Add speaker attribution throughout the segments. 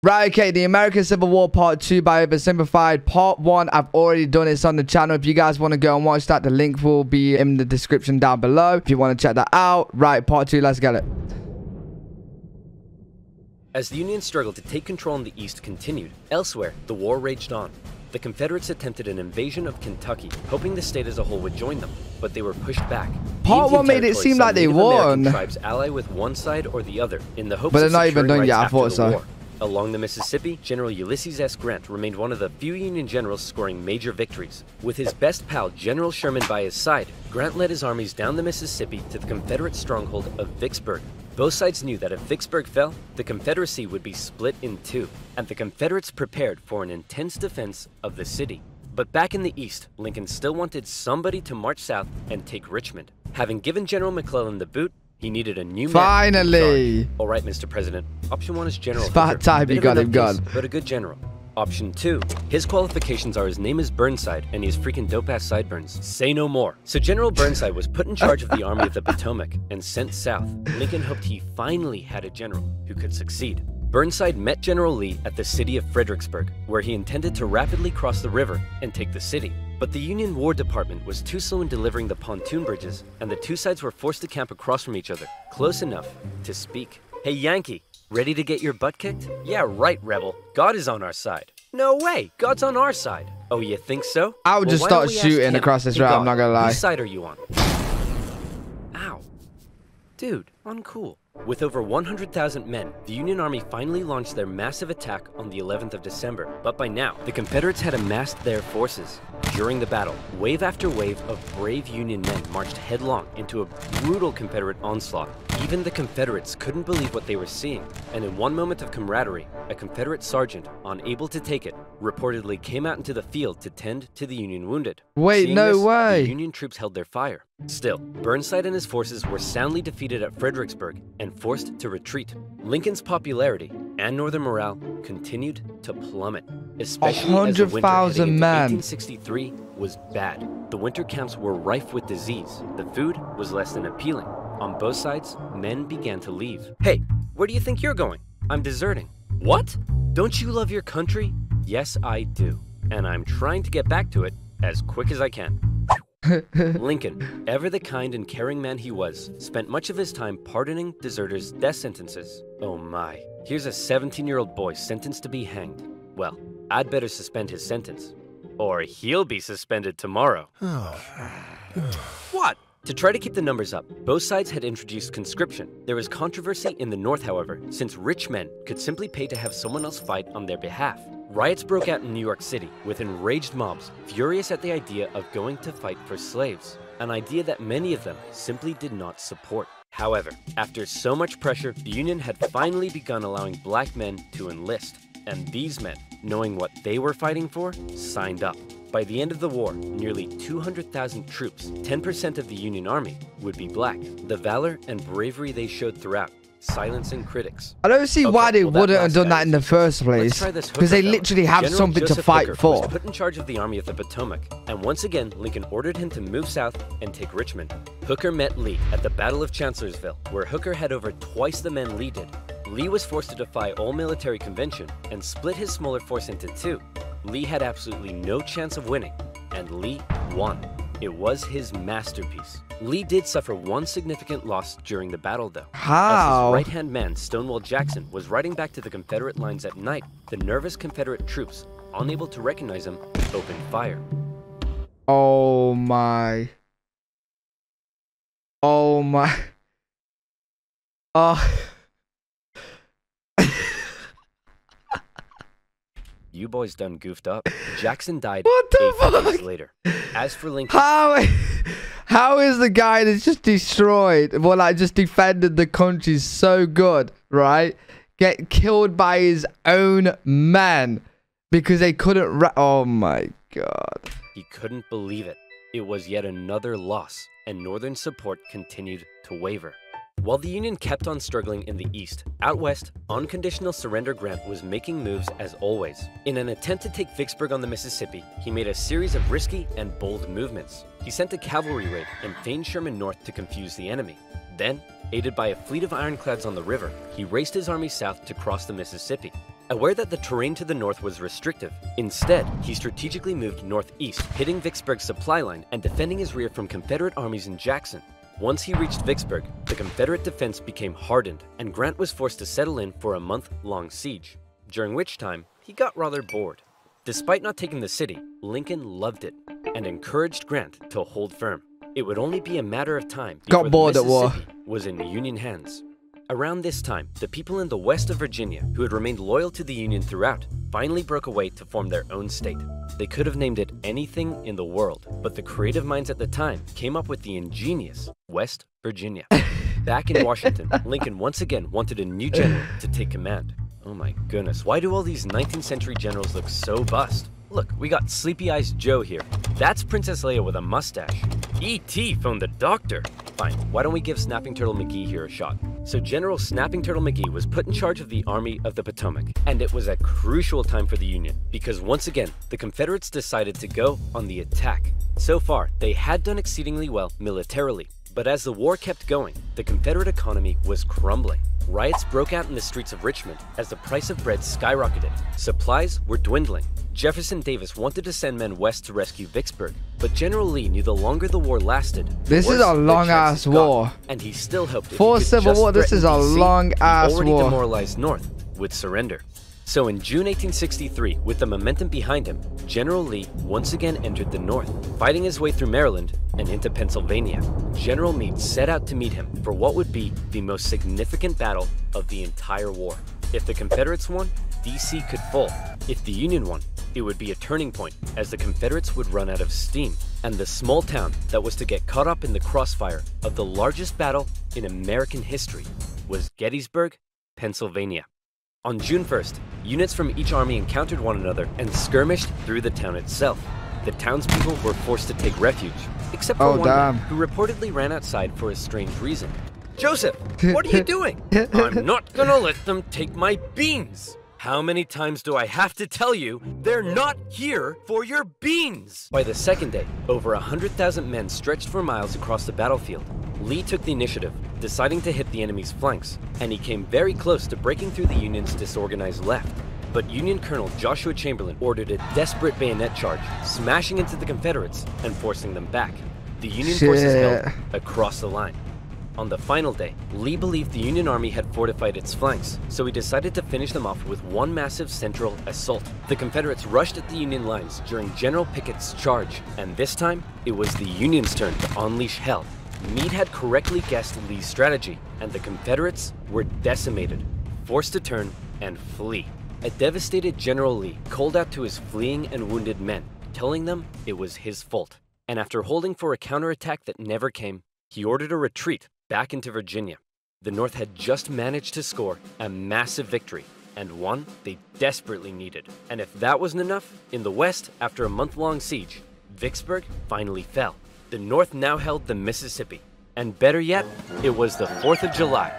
Speaker 1: Right, okay, the American Civil War Part 2 by OverSimplified. Part 1, I've already done it on the channel. If you guys want to go and watch that, the link will be in the description down below. If you want to check that out. Right, Part 2, let's get it.
Speaker 2: As the Union struggle to take control in the East continued, elsewhere, the war raged on. The Confederates attempted an invasion of Kentucky, hoping the state as a whole would join them, but they were pushed back.
Speaker 1: Part 1 made it seem like they won.
Speaker 2: Tribes ally with one side or the other in the hopes
Speaker 1: but they're
Speaker 2: of
Speaker 1: not even done yet, I thought so.
Speaker 2: War. Along the Mississippi, General Ulysses S. Grant remained one of the few Union generals scoring major victories. With his best pal, General Sherman, by his side, Grant led his armies down the Mississippi to the Confederate stronghold of Vicksburg. Both sides knew that if Vicksburg fell, the Confederacy would be split in two, and the Confederates prepared for an intense defense of the city. But back in the East, Lincoln still wanted somebody to march south and take Richmond. Having given General McClellan the boot, he needed a new man.
Speaker 1: Finally!
Speaker 2: All right, Mr. President. Option 1 is General
Speaker 1: It's about time you got him gone.
Speaker 2: But a good general. Option 2. His qualifications are his name is Burnside, and he has freaking dope-ass sideburns. Say no more. So General Burnside was put in charge of the Army of the Potomac and sent south. Lincoln hoped he finally had a general who could succeed. Burnside met General Lee at the city of Fredericksburg, where he intended to rapidly cross the river and take the city. But the Union War Department was too slow in delivering the pontoon bridges, and the two sides were forced to camp across from each other, close enough to speak. Hey, Yankee, ready to get your butt kicked? Yeah, right, rebel. God is on our side. No way, God's on our side. Oh, you think so?
Speaker 1: I would just start shooting across this route, I'm not gonna lie.
Speaker 2: Whose side are you on? Ow. Dude, uncool. With over 100,000 men, the Union Army finally launched their massive attack on the 11th of December. But by now, the Confederates had amassed their forces. During the battle, wave after wave of brave Union men marched headlong into a brutal Confederate onslaught. Even the Confederates couldn't believe what they were seeing, and in one moment of camaraderie, a Confederate sergeant, unable to take it, reportedly came out into the field to tend to the Union wounded.
Speaker 1: Wait,
Speaker 2: Seeing
Speaker 1: no
Speaker 2: this,
Speaker 1: way!
Speaker 2: The Union troops held their fire. Still, Burnside and his forces were soundly defeated at Fredericksburg and forced to retreat. Lincoln's popularity and Northern morale continued to plummet, especially as the winter heading into 1863 was bad. The winter camps were rife with disease. The food was less than appealing. On both sides, men began to leave. Hey, where do you think you're going? I'm deserting. What? Don't you love your country? Yes, I do. And I'm trying to get back to it as quick as I can. Lincoln, ever the kind and caring man he was, spent much of his time pardoning deserters' death sentences. Oh my, here's a 17-year-old boy sentenced to be hanged. Well, I'd better suspend his sentence, or he'll be suspended tomorrow. What? To try to keep the numbers up, both sides had introduced conscription. There was controversy in the North, however, since rich men could simply pay to have someone else fight on their behalf. Riots broke out in New York City, with enraged mobs furious at the idea of going to fight for slaves, an idea that many of them simply did not support. However, after so much pressure, the Union had finally begun allowing black men to enlist, and these men, knowing what they were fighting for, signed up. By the end of the war, nearly 200,000 troops, 10% of the Union Army, would be black. The valor and bravery they showed throughout, silencing critics.
Speaker 1: I don't see why they wouldn't have done that in the first place, because they literally have something to fight for.
Speaker 2: Was put in charge of the Army of the Potomac, and once again, Lincoln ordered him to move south and take Richmond. Hooker met Lee at the Battle of Chancellorsville, where Hooker had over twice the men Lee did. Lee was forced to defy all military convention and split his smaller force into two. Lee had absolutely no chance of winning, and Lee won. It was his masterpiece. Lee did suffer one significant loss during the battle, though.
Speaker 1: How?
Speaker 2: As his right-hand man, Stonewall Jackson, was riding back to the Confederate lines at night, the nervous Confederate troops, unable to recognize him, opened fire.
Speaker 1: Oh my. Oh my. Oh.
Speaker 2: You boys done goofed up. Jackson died
Speaker 1: What the
Speaker 2: 8
Speaker 1: fuck?
Speaker 2: days later. As for Lincoln...
Speaker 1: How is the guy that's just destroyed, well, like just defended the country so good, right, get killed by his own men because they couldn't... Oh my God.
Speaker 2: He couldn't believe it. It was yet another loss, and Northern support continued to waver. While the Union kept on struggling in the East, out west, unconditional surrender Grant was making moves as always. In an attempt to take Vicksburg on the Mississippi, he made a series of risky and bold movements. He sent a cavalry raid and feigned Sherman north to confuse the enemy. Then, aided by a fleet of ironclads on the river, he raced his army south to cross the Mississippi. Aware that the terrain to the north was restrictive, instead, he strategically moved northeast, hitting Vicksburg's supply line and defending his rear from Confederate armies in Jackson. Once he reached Vicksburg, the Confederate defense became hardened, and Grant was forced to settle in for a month-long siege, during which time he got rather bored. Despite not taking the city, Lincoln loved it and encouraged Grant to hold firm. It would only be a matter of time before the Mississippi was in Union hands. Around this time, the people in the west of Virginia, who had remained loyal to the Union throughout, finally broke away to form their own state. They could have named it anything in the world, but the creative minds at the time came up with the ingenious West Virginia. Back in Washington, Lincoln once again wanted a new general to take command. Oh my goodness, why do all these 19th century generals look so bust? Look, we got Sleepy Eyes Joe here. That's Princess Leia with a mustache. E.T. phoned the doctor. Fine, why don't we give Snapping Turtle McGee here a shot? So General Snapping Turtle McGee was put in charge of the Army of the Potomac, and it was a crucial time for the Union, because once again, the Confederates decided to go on the attack. So far, they had done exceedingly well militarily, but as the war kept going, the Confederate economy was crumbling. Riots broke out in the streets of Richmond as the price of bread skyrocketed. Supplies were dwindling. Jefferson Davis wanted to send men west to rescue Vicksburg, but General Lee knew the longer the war lasted,
Speaker 1: this is a long-ass war.
Speaker 2: And he still hoped
Speaker 1: for Civil War, this is a long-ass war.
Speaker 2: Already demoralized North would surrender. So in June 1863, with the momentum behind him, General Lee once again entered the North, fighting his way through Maryland and into Pennsylvania. General Meade set out to meet him for what would be the most significant battle of the entire war. If the Confederates won, D.C. could fall. If the Union won, it would be a turning point, as the Confederates would run out of steam, and the small town that was to get caught up in the crossfire of the largest battle in American history was Gettysburg, Pennsylvania. On June 1st, units from each army encountered one another and skirmished through the town itself. The townspeople were forced to take refuge, except for one man who reportedly ran outside for a strange reason. "Joseph, what are you doing?" "I'm not gonna let them take my beans." "How many times do I have to tell you they're not here for your beans?" By the second day, over 100,000 men stretched for miles across the battlefield. Lee took the initiative, deciding to hit the enemy's flanks, and he came very close to breaking through the Union's disorganized left. But Union Colonel Joshua Chamberlain ordered a desperate bayonet charge, smashing into the Confederates and forcing them back. The Union forces held across the line. On the final day, Lee believed the Union Army had fortified its flanks, so he decided to finish them off with one massive central assault. The Confederates rushed at the Union lines during General Pickett's charge, and this time, it was the Union's turn to unleash hell. Meade had correctly guessed Lee's strategy, and the Confederates were decimated, forced to turn and flee. A devastated General Lee called out to his fleeing and wounded men, telling them it was his fault. And after holding for a counterattack that never came, he ordered a retreat back into Virginia. The North had just managed to score a massive victory, and one they desperately needed. And if that wasn't enough, in the West, after a month-long siege, Vicksburg finally fell. The North now held the Mississippi, and better yet, it was the 4th of July.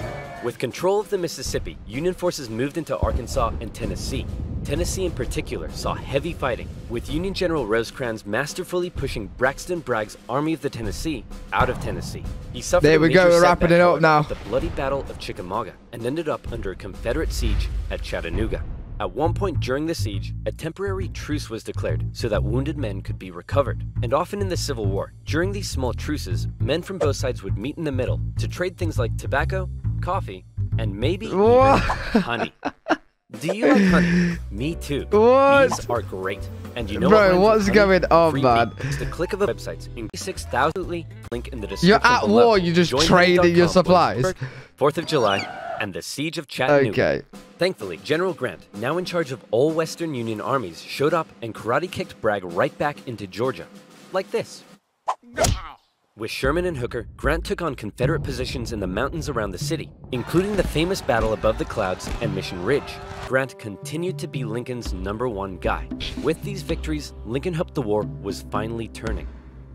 Speaker 2: With control of the Mississippi, Union forces moved into Arkansas and Tennessee. Tennessee in particular saw heavy fighting, with Union General Rosecrans masterfully pushing Braxton Bragg's Army of the Tennessee out of Tennessee. He suffered
Speaker 1: there we go, we're wrapping it up now.
Speaker 2: The bloody Battle of Chickamauga, and ended up under a Confederate siege at Chattanooga. At one point during the siege, a temporary truce was declared so that wounded men could be recovered. And often in the Civil War, during these small truces, men from both sides would meet in the middle to trade things like tobacco, coffee, and maybe even honey. Do you like honey? Me too.
Speaker 1: What?
Speaker 2: These are great. And you know
Speaker 1: bro, what's going on, man?
Speaker 2: It's the click of a website. 6,000 link in the description.
Speaker 1: You're at war, you just trading your supplies.
Speaker 2: 4th of July and the siege of Chattanooga.
Speaker 1: Okay.
Speaker 2: Thankfully, General Grant, now in charge of all Western Union armies, showed up and karate-kicked Bragg right back into Georgia. Like this. With Sherman and Hooker, Grant took on Confederate positions in the mountains around the city, including the famous battle above the clouds and Mission Ridge. Grant continued to be Lincoln's #1 guy. With these victories, Lincoln hoped the war was finally turning.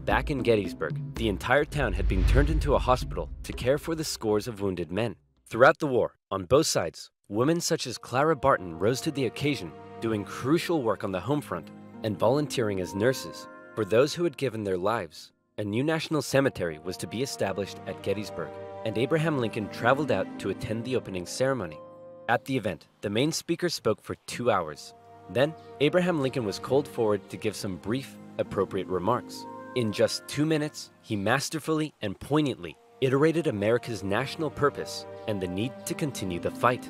Speaker 2: Back in Gettysburg, the entire town had been turned into a hospital to care for the scores of wounded men. Throughout the war, on both sides, women such as Clara Barton rose to the occasion, doing crucial work on the home front and volunteering as nurses. For those who had given their lives, a new national cemetery was to be established at Gettysburg, and Abraham Lincoln traveled out to attend the opening ceremony. At the event, the main speaker spoke for 2 hours. Then, Abraham Lincoln was called forward to give some brief, appropriate remarks. In just 2 minutes, he masterfully and poignantly iterated America's national purpose and the need to continue the fight.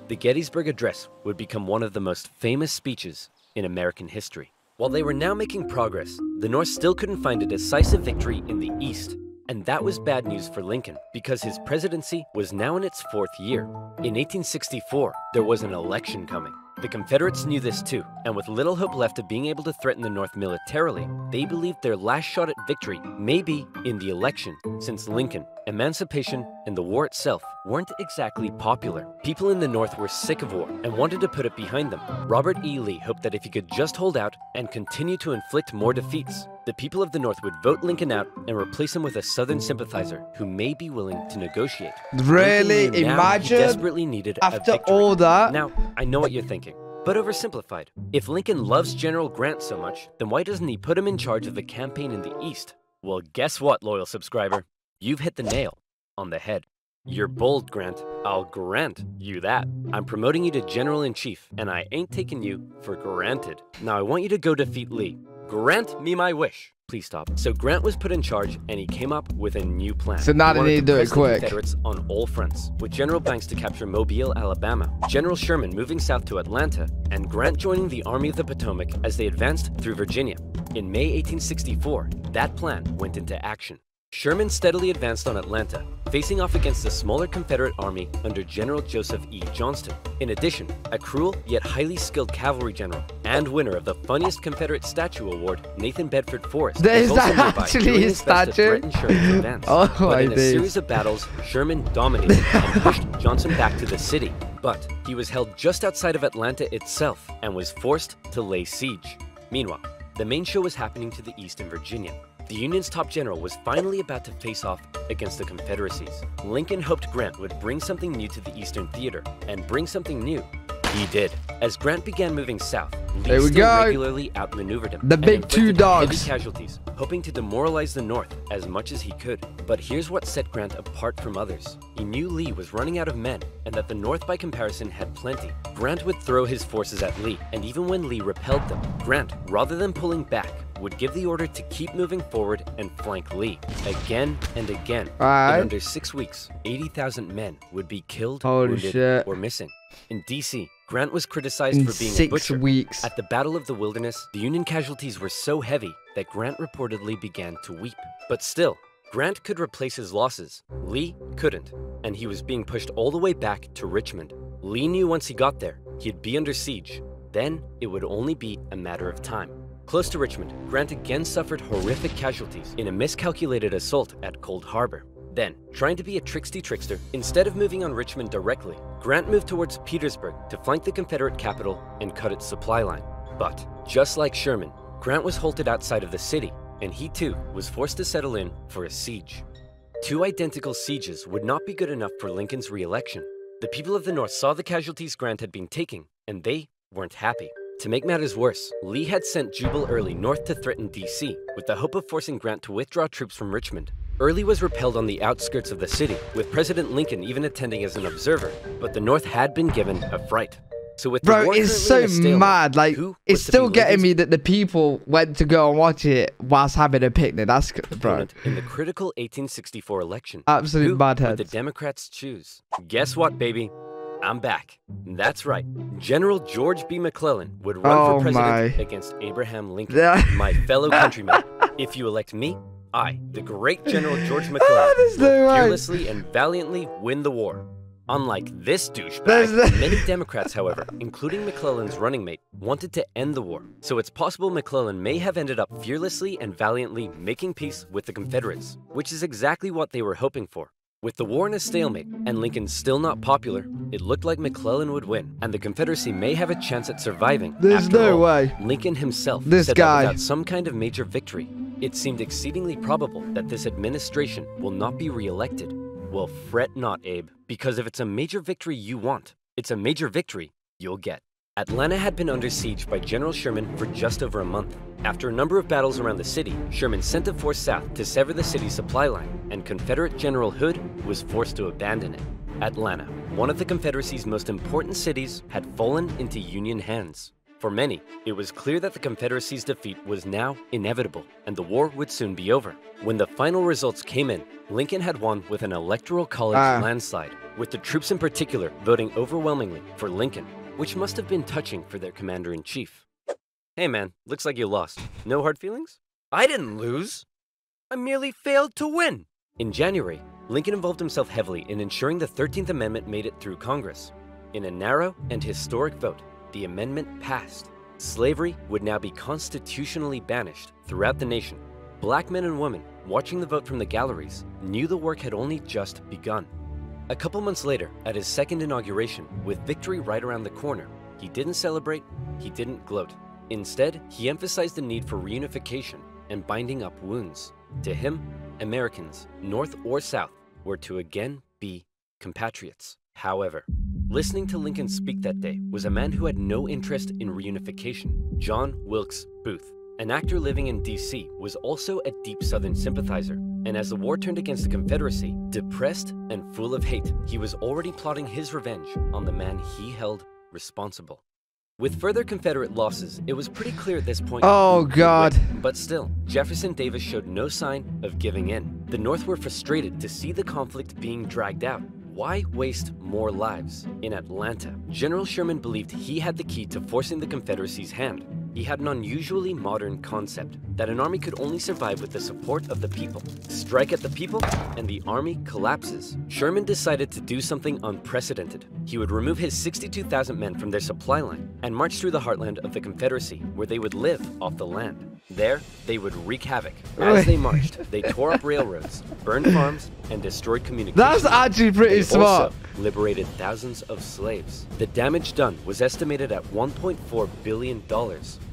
Speaker 2: The Gettysburg Address would become one of the most famous speeches in American history. While they were now making progress, the North still couldn't find a decisive victory in the East. And that was bad news for Lincoln, because his presidency was now in its 4th year. In 1864, there was an election coming. The Confederates knew this too, and with little hope left of being able to threaten the North militarily, they believed their last shot at victory may be in the election, since Lincoln, emancipation, and the war itself weren't exactly popular. People in the North were sick of war and wanted to put it behind them. Robert E. Lee hoped that if he could just hold out and continue to inflict more defeats, the people of the North would vote Lincoln out and replace him with a Southern sympathizer who may be willing to negotiate.
Speaker 1: Really? Imagine
Speaker 2: he desperately needed
Speaker 1: after
Speaker 2: a victory.
Speaker 1: all that.
Speaker 2: Now, I know what you're thinking, but oversimplified. If Lincoln loves General Grant so much, then why doesn't he put him in charge of the campaign in the East? Well, guess what, loyal subscriber? You've hit the nail on the head. You're bold, Grant. I'll grant you that. I'm promoting you to General-in-Chief, and I ain't taking you for granted. Now I want you to go defeat Lee. Grant me my wish. Please stop. So Grant was put in charge, and he came up with a new plan.
Speaker 1: So now they need to do it quick.
Speaker 2: Confederates on all fronts, with General Banks to capture Mobile, Alabama, General Sherman moving south to Atlanta, and Grant joining the Army of the Potomac as they advanced through Virginia. In May 1864, that plan went into action. Sherman steadily advanced on Atlanta, facing off against the smaller Confederate army under General Joseph E. Johnston. In addition, a cruel yet highly skilled cavalry general and winner of the funniest Confederate statue award, Nathan Bedford Forrest,
Speaker 1: Is
Speaker 2: was also
Speaker 1: that
Speaker 2: nearby,
Speaker 1: actually
Speaker 2: doing
Speaker 1: his
Speaker 2: his best to
Speaker 1: statue?
Speaker 2: threaten Sherman's advance.
Speaker 1: Oh
Speaker 2: But
Speaker 1: my
Speaker 2: in a
Speaker 1: days.
Speaker 2: series of battles, Sherman dominated and pushed Johnson back to the city. But he was held just outside of Atlanta itself and was forced to lay siege. Meanwhile, the main show was happening to the east in Virginia. The Union's top general was finally about to face off against the Confederacies. Lincoln hoped Grant would bring something new to the Eastern Theater, and bring something new he did. As Grant began moving south, Lee still regularly outmaneuvered him.
Speaker 1: The big two dogs.
Speaker 2: Heavy casualties, hoping to demoralize the North as much as he could. But here's what set Grant apart from others. He knew Lee was running out of men, and that the North by comparison had plenty. Grant would throw his forces at Lee, and even when Lee repelled them, Grant, rather than pulling back, would give the order to keep moving forward and flank Lee, again and again. In under 6 weeks, 80,000 men would be killed, wounded, or missing. In D.C., Grant was criticized for being a butcher.
Speaker 1: 6 weeks.
Speaker 2: At the Battle of the Wilderness, the Union casualties were so heavy that Grant reportedly began to weep. But still, Grant could replace his losses. Lee couldn't, and he was being pushed all the way back to Richmond. Lee knew once he got there, he'd be under siege. Then, it would only be a matter of time. Close to Richmond, Grant again suffered horrific casualties in a miscalculated assault at Cold Harbor. Then, trying to be a trickster, instead of moving on Richmond directly, Grant moved towards Petersburg to flank the Confederate capital and cut its supply line. But, just like Sherman, Grant was halted outside of the city, and he too was forced to settle in for a siege. 2 identical sieges would not be good enough for Lincoln's re-election. The people of the North saw the casualties Grant had been taking, and they weren't happy. To make matters worse, Lee had sent Jubal Early north to threaten D.C., with the hope of forcing Grant to withdraw troops from Richmond. Early was repelled on the outskirts of the city, with President Lincoln even attending as an observer, but the North had been given a fright. So with the war
Speaker 1: it's so mad. Like, it's still getting me that the people went to go and watch it whilst having a picnic. That's good, bro.
Speaker 2: In the critical 1864 election,
Speaker 1: absolute bad heads.
Speaker 2: The Democrats choose. Guess what, baby? I'm back. That's right. General George B. McClellan would run for president against Abraham Lincoln, my fellow countrymen. If you elect me, I, the great General George McClellan, will fearlessly and valiantly win the war. Unlike this douchebag, many Democrats, however, including McClellan's running mate, wanted to end the war. So it's possible McClellan may have ended up fearlessly and valiantly making peace with the Confederates, which is exactly what they were hoping for. With the war in a stalemate, and Lincoln still not popular, it looked like McClellan would win, and the Confederacy may have a chance at surviving.
Speaker 1: There's no way.
Speaker 2: Lincoln himself said that without some kind of major victory, it seemed exceedingly probable that this administration will not be re-elected. Well, fret not, Abe, because if it's a major victory you want, it's a major victory you'll get. Atlanta had been under siege by General Sherman for just over a month. After a number of battles around the city, Sherman sent a force south to sever the city's supply line, and Confederate General Hood was forced to abandon it. Atlanta, one of the Confederacy's most important cities, had fallen into Union hands. For many, it was clear that the Confederacy's defeat was now inevitable, and the war would soon be over. When the final results came in, Lincoln had won with an electoral college landslide, with the troops in particular voting overwhelmingly for Lincoln, which must have been touching for their commander-in-chief. Hey man, looks like you lost. No hard feelings? I didn't lose. I merely failed to win. In January, Lincoln involved himself heavily in ensuring the 13th Amendment made it through Congress. In a narrow and historic vote, the amendment passed. Slavery would now be constitutionally banished throughout the nation. Black men and women, watching the vote from the galleries, knew the work had only just begun. A couple months later, at his second inauguration, with victory right around the corner, he didn't celebrate, he didn't gloat. Instead, he emphasized the need for reunification and binding up wounds. To him, Americans, North or South, were to again be compatriots. However, listening to Lincoln speak that day was a man who had no interest in reunification. John Wilkes Booth, an actor living in D.C., was also a deep Southern sympathizer. And as the war turned against the Confederacy, depressed and full of hate, he was already plotting his revenge on the man he held responsible. With further Confederate losses, it was pretty clear at this point.
Speaker 1: Oh, God.
Speaker 2: But still, Jefferson Davis showed no sign of giving in. The North were frustrated to see the conflict being dragged out. Why waste more lives? In Atlanta, General Sherman believed he had the key to forcing the Confederacy's hand. He had an unusually modern concept that an army could only survive with the support of the people. Strike at the people, and the army collapses. Sherman decided to do something unprecedented. He would remove his 62,000 men from their supply line and march through the heartland of the Confederacy, where they would live off the land. There, they would wreak havoc. As they marched, they tore up railroads, burned farms, and destroyed communications.
Speaker 1: That's actually pretty smart.
Speaker 2: Also liberated thousands of slaves. The damage done was estimated at $1.4 billion.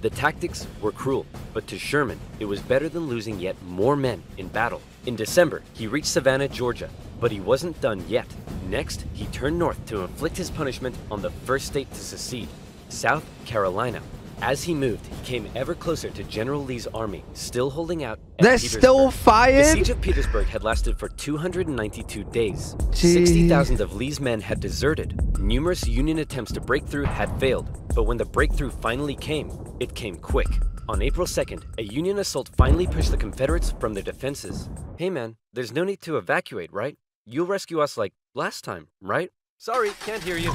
Speaker 2: The tactics were cruel, but to Sherman, it was better than losing yet more men in battle. In December, he reached Savannah, Georgia, but he wasn't done yet. Next, he turned north to inflict his punishment on the first state to secede, South Carolina. As he moved, he came ever closer to General Lee's army, still holding out at
Speaker 1: They're
Speaker 2: Petersburg.
Speaker 1: still fired?
Speaker 2: The siege of Petersburg had lasted for 292 days.
Speaker 1: Jeez.
Speaker 2: 60,000 of Lee's men had deserted. Numerous Union attempts to break through had failed, but when the breakthrough finally came, it came quick. On April 2nd, a Union assault finally pushed the Confederates from their defenses. Hey man, there's no need to evacuate, right? You'll rescue us like last time, right? Sorry, can't hear you.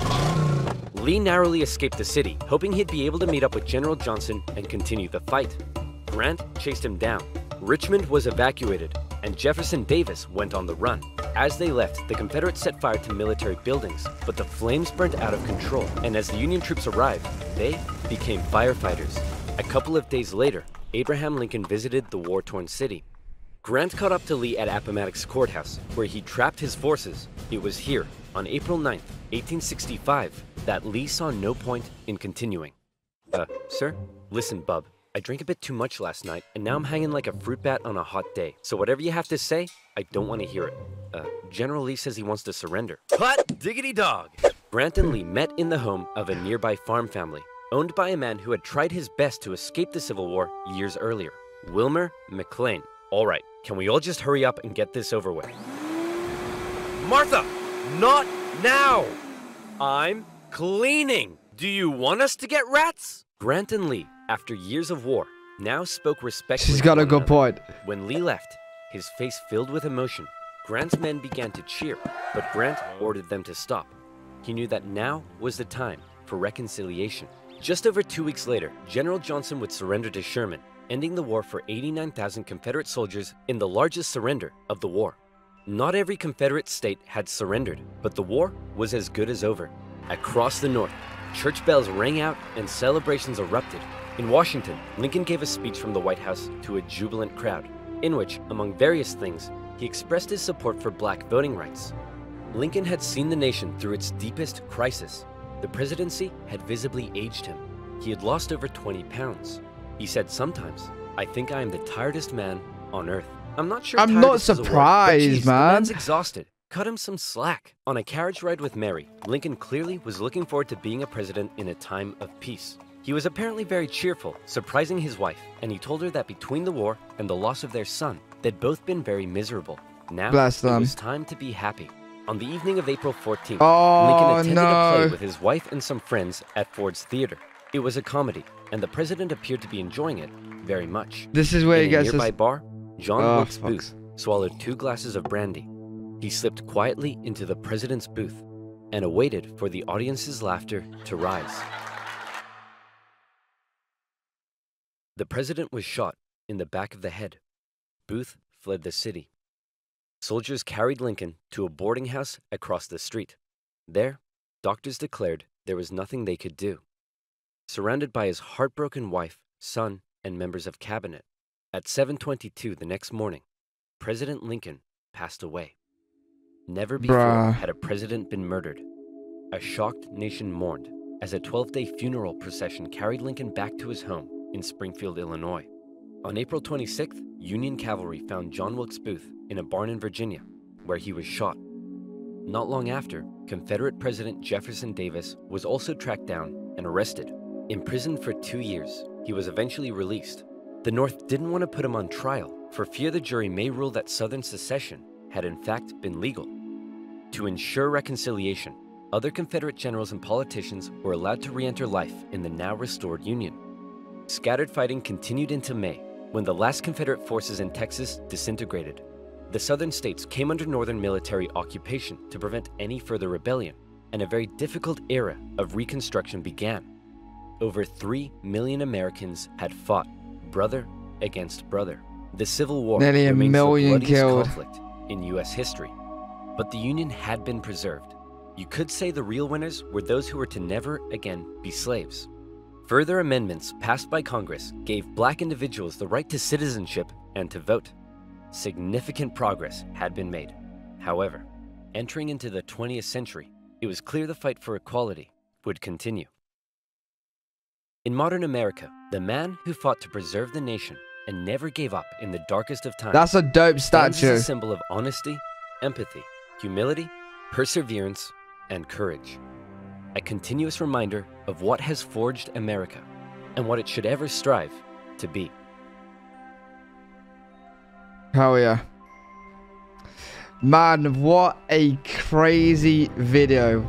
Speaker 2: Lee narrowly escaped the city, hoping he'd be able to meet up with General Johnson and continue the fight. Grant chased him down. Richmond was evacuated, and Jefferson Davis went on the run. As they left, the Confederates set fire to military buildings, but the flames burnt out of control, and as the Union troops arrived, they became firefighters. A couple of days later, Abraham Lincoln visited the war-torn city. Grant caught up to Lee at Appomattox Courthouse, where he trapped his forces. It was here, on April 9th, 1865, that Lee saw no point in continuing. Sir? Listen, bub. I drank a bit too much last night, and now I'm hanging like a fruit bat on a hot day. So whatever you have to say, I don't want to hear it. General Lee says he wants to surrender. Hot diggity dog! Grant and Lee met in the home of a nearby farm family, owned by a man who had tried his best to escape the Civil War years earlier, Wilmer McLean. All right, can we all just hurry up and get this over with? Martha, not now! I'm cleaning. Do you want us to get rats? Grant and Lee, after years of war, now spoke respectfully.
Speaker 1: She's got a good point.
Speaker 2: When Lee left, his face filled with emotion, Grant's men began to cheer, but Grant ordered them to stop. He knew that now was the time for reconciliation. Just over 2 weeks later, General Johnson would surrender to Sherman, ending the war for 89,000 Confederate soldiers in the largest surrender of the war. Not every Confederate state had surrendered, but the war was as good as over. Across the North, church bells rang out and celebrations erupted. In Washington, Lincoln gave a speech from the White House to a jubilant crowd, in which, among various things, he expressed his support for black voting rights. Lincoln had seen the nation through its deepest crisis. The presidency had visibly aged him. He had lost over 20 pounds. He said sometimes, "I think I am the tiredest man on earth." I'm not sure.
Speaker 1: I'm not surprised, man.
Speaker 2: The man's exhausted. cut him some slack. On a carriage ride with Mary, Lincoln clearly was looking forward to being a president in a time of peace. He was apparently very cheerful, surprising his wife, and he told her that between the war and the loss of their son, they'd both been very miserable. Now, it was time to be happy. On the evening of April 14th, Lincoln attended a play with his wife and some friends at Ford's Theater. It was a comedy, and the president appeared to be enjoying it very much.
Speaker 1: This is where he gets
Speaker 2: in a nearby bar, John Wilkes Booth swallowed 2 glasses of brandy. He slipped quietly into the president's booth and awaited for the audience's laughter to rise. The president was shot in the back of the head. Booth fled the city. Soldiers carried Lincoln to a boarding house across the street. There, doctors declared there was nothing they could do. Surrounded by his heartbroken wife, son, and members of cabinet, at 7:22 the next morning, President Lincoln passed away. Never before had a president been murdered. A shocked nation mourned as a 12-day funeral procession carried Lincoln back to his home in Springfield, Illinois. On April 26th, Union cavalry found John Wilkes Booth in a barn in Virginia, where he was shot. Not long after, Confederate President Jefferson Davis was also tracked down and arrested. Imprisoned for 2 years, he was eventually released. The North didn't want to put him on trial for fear the jury may rule that Southern secession had in fact been legal. To ensure reconciliation, other Confederate generals and politicians were allowed to re-enter life in the now restored Union. Scattered fighting continued into May, when the last Confederate forces in Texas disintegrated. The Southern states came under Northern military occupation to prevent any further rebellion, and a very difficult era of Reconstruction began. Over 3 million Americans had fought, brother against brother. The Civil War
Speaker 1: nearly a
Speaker 2: remains
Speaker 1: million
Speaker 2: the
Speaker 1: killed
Speaker 2: bloodiest conflict in U.S. history, but the Union had been preserved. You could say the real winners were those who were to never again be slaves. Further amendments passed by Congress gave black individuals the right to citizenship and to vote. Significant progress had been made. However, entering into the 20th century, it was clear the fight for equality would continue. In modern America, the man who fought to preserve the nation and never gave up in the darkest of times.
Speaker 1: That's a dope statue.
Speaker 2: Stands as a symbol of honesty, empathy, humility, perseverance, and courage. A continuous reminder of what has forged America and what it should ever strive to be.
Speaker 1: Hell yeah. Man, what a crazy video.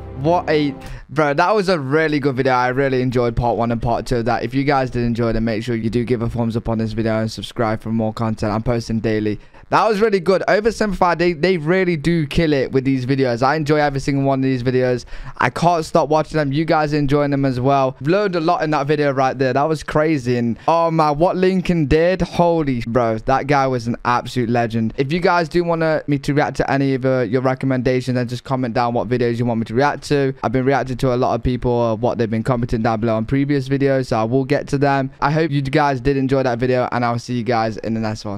Speaker 1: Bro, that was a really good video. I really enjoyed part 1 and part 2 of that. If you guys did enjoy it, make sure you do give a thumbs up on this video and subscribe for more content. I'm posting daily. That was really good. OverSimplified, they really do kill it with these videos. I enjoy every single one of these videos. I can't stop watching them. You guys are enjoying them as well. I've learned a lot in that video right there. That was crazy. And oh man, what Lincoln did, holy bro, that guy was an absolute legend. If you guys do want me to react to any of your recommendations, then just comment down what videos you want me to react to. I've been reacting to a lot of people, what they've been commenting down below on previous videos, so I will get to them. I hope you guys did enjoy that video, and I'll see you guys in the next one.